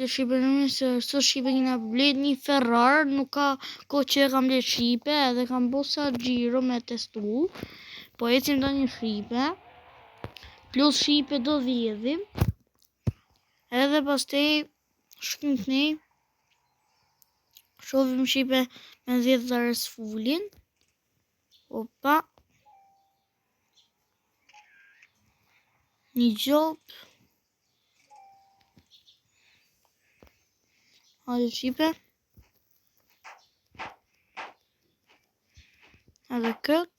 Shqipe në se së Shqipe kina blet një Ferrar, nuk ka ko që e kam blet Shqipe edhe kam bosa gjiro me testu, po ecim do një Shqipe, plus Shqipe do dhjedhim, edhe pas te shkim të ne, shovim Shqipe me dhjedh dhe resfullin, opa, një gjop, hajde Shqipe, edhe kët,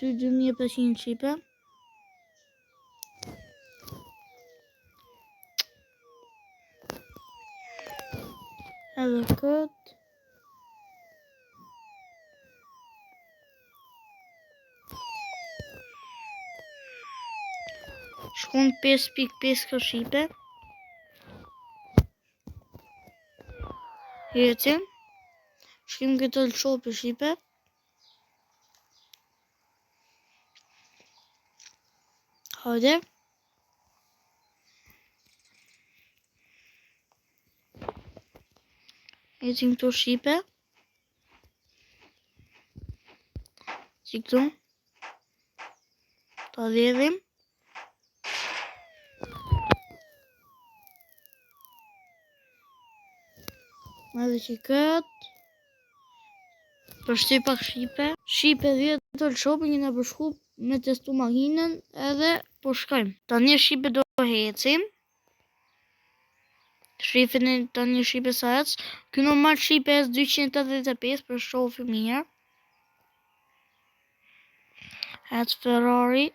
2500 Shqipe, edhe kët, shkon 5.5 kë Shqipe, ecim, shkim këtë lëshopi Shqipe, hajde, ecim këtu Shqipe, si këtu, ta dhjedhim, edhe që këtë, përshty pak Shqipe, Shqipe 10 të lëshopi një në përshku me testu makinën edhe po shkojmë. Tani Shqipe do hecim, Shqipin tani Shqipe sa ec, kjo normal Shqipe ec 285 për shofi mirë, ec Ferrari,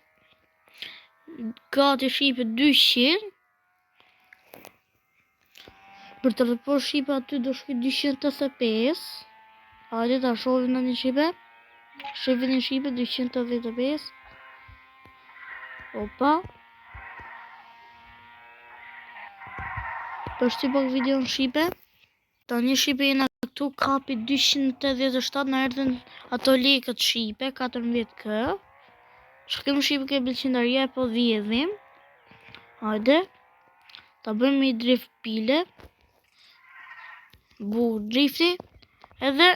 gati Shqipe 200, për të rëpor Shqipe aty do shkoj 285, hajde ta shovim në një Shqipe, shqipe një Shqipe 285, opa, përshty pak video në Shqipe, tani Shqipe jena këtu kapi 287 në erdhen ato lekët Shqipe, 14k, shkim Shqipe ke bilqindaria po dhjedhim, hajde, ta bëjmë i drift pile, bu drifti, edhe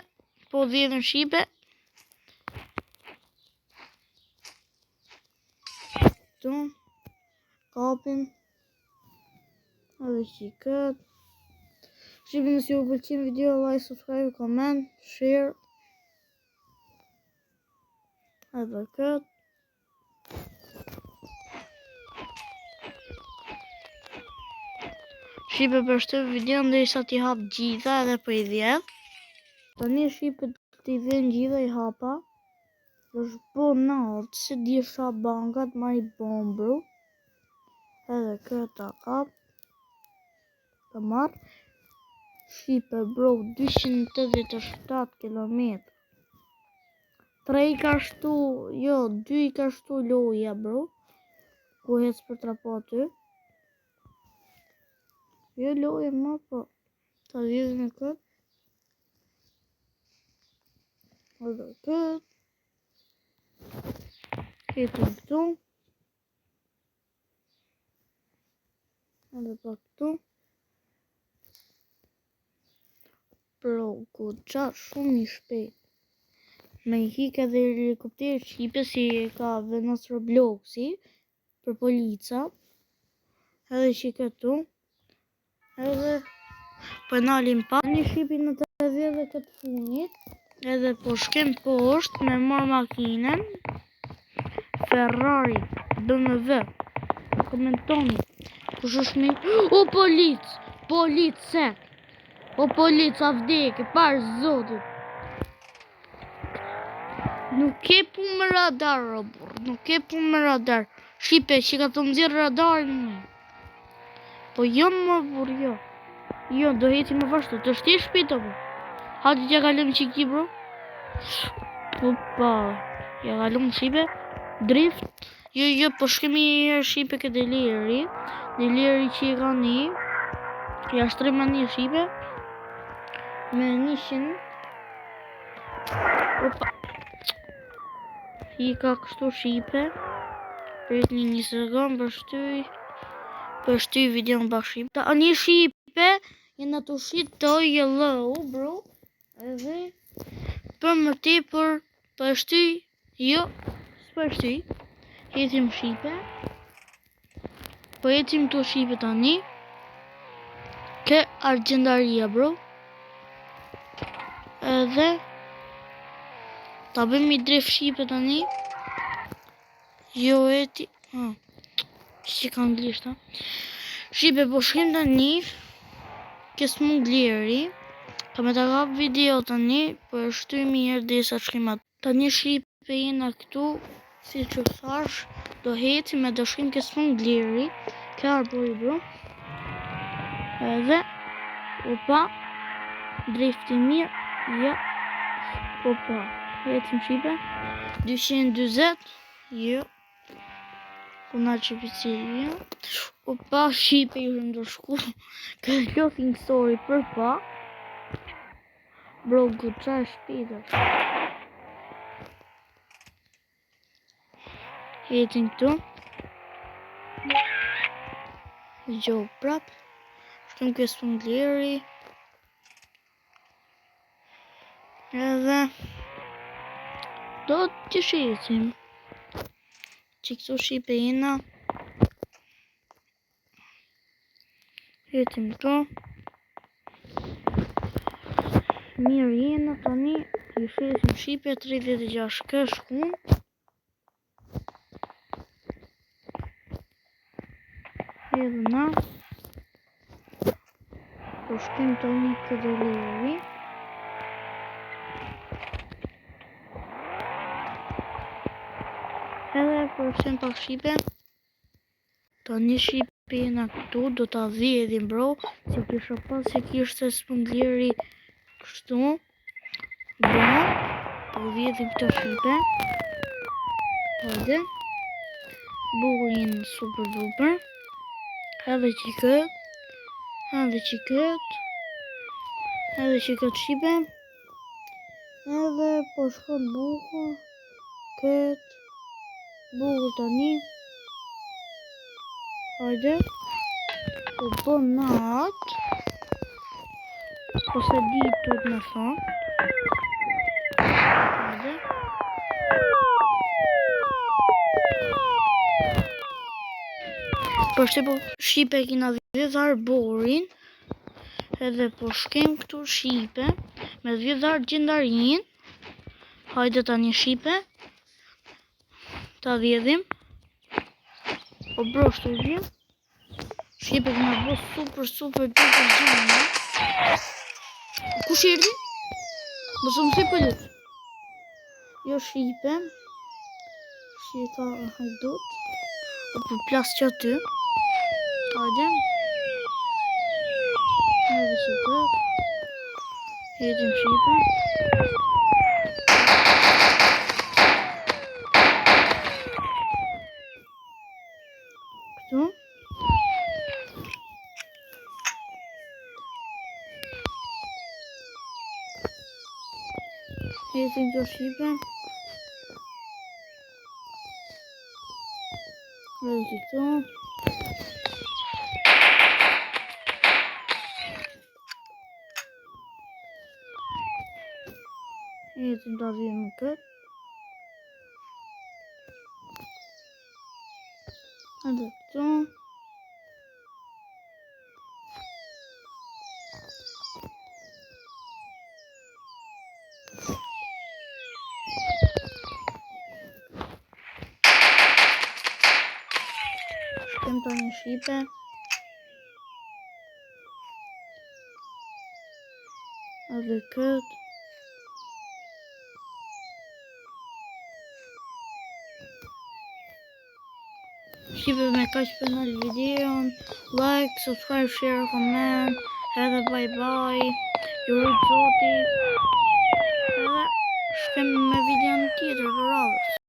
po dhjedhim Shqipe, këtu, kapim, edhe që këtë, Shqipe nësi ju pëlqen video, like, subscribe, comment, share, edhe këtë, Shqipe përshtyp video ndërsa t'i hap gjitha edhe për i dhjedh. Tani Shqipe t'i dhjen gjitha i hapa. është po natë, se di sha bankat ma i bombru. Edhe këta kap. Të marrë. Shqipe bro 287 km. 3 ka shtu, jo 2 ka shtu loja bro. Ku hec për trapo aty. Jo loje ma po, ta dhjedhën e këtë, edhe këtë, ketëm këtu, edhe pa këtu, pro goxha shumë i shpejt, me i hik edhe helikopter Shqipe si ka vendos Robloxi, për polica, edhe që këtu, edhe penalim pa një Shqipi në të dhjedhe këtë funit, edhe po shkem poshtë me marrë makinën, Ferrari, BMW, komentoni, kush është me... O polic, policet, o polic avdeke, parë zotit. Nuk e pu me radar, robur, nuk e pu me radar. Shqipe, që ka të mëzirë radarin me. Po jo më burë, jo. Jo, do heti më vashtu, të shti shpita, bro. Hajde t'ja kalëm qiki, bro. Opa, ja kalëm Shqipe. Drift. Jo, po shkemi Shqipe ke deliri. Deliri që i ka një. Ja shtrema një Shqipe. Me 100. Opa. I ka kështu Shqipe. Prit një sekund për shtyj. për shty videon bashkë. Ta një shipe, jena të shit të yellow, bro. Edhe për më tepër për shty, jo, për shty. Hetim shipe. Po hetim të shipe tani. Ke argjendaria, bro. Edhe ta bëjmë i drejt shipe tani. Jo eti. Si ka anglisht, ha? Shipe po shkim tani. Kes mund gleri. Ka me ta kap video tani. Për shty mirë dhe sa shkim atë. Tani shipe jena këtu. Si që thash. Do heti me do shkim kes mund gleri. Klar boj, bro. Edhe. Opa. Drifti mirë. Ja. Opa. Hetim shipe. 220. Jo. Kuna që pësiri. Opa, shipe ju ndo shku. Ka lofing story për pa. Bro, gëqa shpita. Hetim këtu. Gjo prap. Shkem kësë pëngleri. Edhe do të shitim. Që këtu shipe jena. Hetim këtu. Mirë jena tani. I shitim shipe 36 kësh kun. Edhe na. Po shkim tani këtë leri. Edhe përshim pak shipe. Tani shipe jena këtu. Do t'a vjedhim, bro. Si kisha pas se kishte spëngleri kështu. Bro. Po vjedhim këto shipe. Hajde. Burin super duper. Edhe që kët. Edhe që kët. Edhe që kët shipe. Edhe po shkon bukur. Kët. Bukur tani. Hajde. Po bën nat. Po se di të me thonë. Hajde. Po shte po shipe kina vjedhar borin. Edhe po shkem këtu shipe. Me vjedhar gjendarin. Hajde tani shipe. Ta vjedhim. Po bro shtu vjedhim. Shipe këna bo super duper gjene. Kush erdi? Mësë mëse pëllit. Jo shipe. Shita hajdut. O për plas që aty. Hajde. Hajde që këtë. Hetim shipe. Këtu. Hetim të shipe. Hajde që këtu. Hetim të avim në këtë. Hajde këtu. Shkem të një shipe. Edhe këtë. Shipe me kaq për në videon. Like, subscribe, share, comment. Edhe bye bye. Ju rrit zoti. Edhe shkem me videon tjetër të radhës.